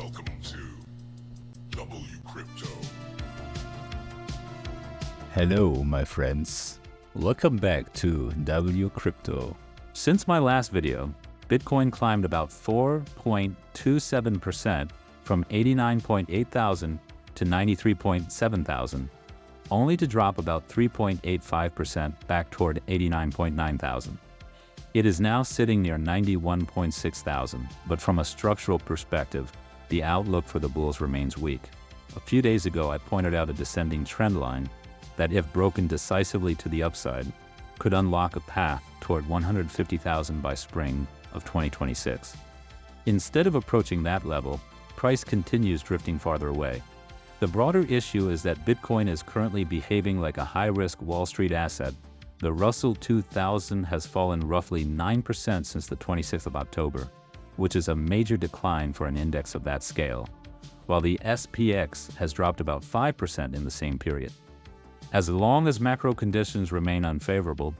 Welcome to WCrypto. Hello, my friends. Welcome back to WCrypto. Since my last video, Bitcoin climbed about 4.27% from 89.8 thousand to 93.7 thousand, only to drop about 3.85% back toward 89.9 thousand. It is now sitting near 91.6 thousand, but from a structural perspective, the outlook for the bulls remains weak. A few days ago, I pointed out a descending trend line that, if broken decisively to the upside, could unlock a path toward 150,000 by spring of 2026. Instead of approaching that level, price continues drifting farther away. The broader issue is that Bitcoin is currently behaving like a high-risk Wall Street asset. The Russell 2000 has fallen roughly 9% since the 26th of October, which is a major decline for an index of that scale, while the SPX has dropped about 5% in the same period. As long as macro conditions remain unfavorable,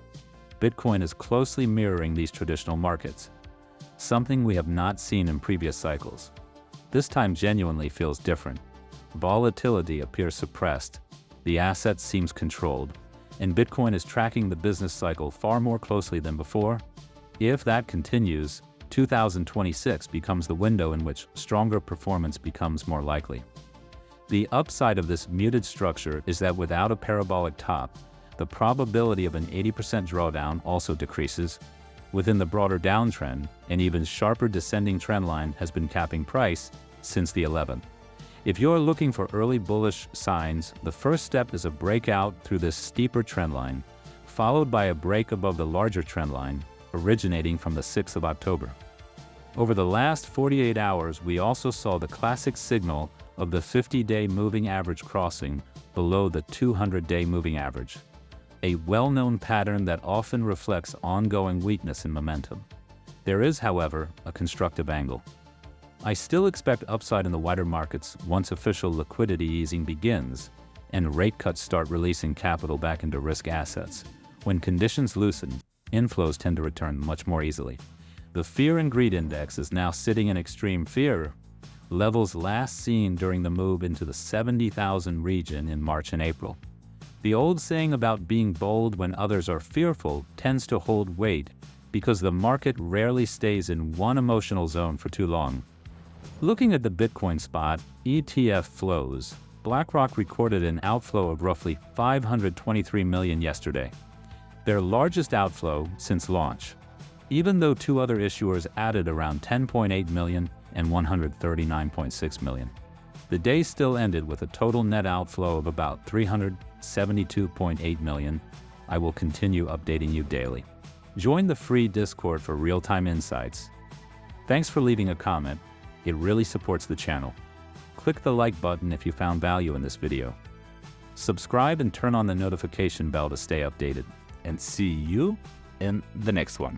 Bitcoin is closely mirroring these traditional markets, something we have not seen in previous cycles. This time genuinely feels different. Volatility appears suppressed, the asset seems controlled, and Bitcoin is tracking the business cycle far more closely than before. If that continues, 2026 becomes the window in which stronger performance becomes more likely. The upside of this muted structure is that without a parabolic top, the probability of an 80% drawdown also decreases. Within the broader downtrend, an even sharper descending trend line has been capping price since the 11th. If you're looking for early bullish signs, the first step is a breakout through this steeper trend line, followed by a break above the larger trend line, originating from the 6th of October. Over the last 48 hours, we also saw the classic signal of the 50-day moving average crossing below the 200-day moving average, a well-known pattern that often reflects ongoing weakness in momentum. There is, however, a constructive angle. I still expect upside in the wider markets once official liquidity easing begins and rate cuts start releasing capital back into risk assets. When conditions loosen, inflows tend to return much more easily. The Fear and Greed Index is now sitting in extreme fear, levels last seen during the move into the 70,000 region in March and April. The old saying about being bold when others are fearful tends to hold weight because the market rarely stays in one emotional zone for too long. Looking at the Bitcoin spot ETF flows, BlackRock recorded an outflow of roughly $523 million yesterday, their largest outflow since launch, even though two other issuers added around 10.8 million and 139.6 million. The day still ended with a total net outflow of about 372.8 million. I will continue updating you daily. Join the free Discord for real-time insights. Thanks for leaving a comment. It really supports the channel. Click the like button if you found value in this video. Subscribe and turn on the notification bell to stay updated. And see you in the next one.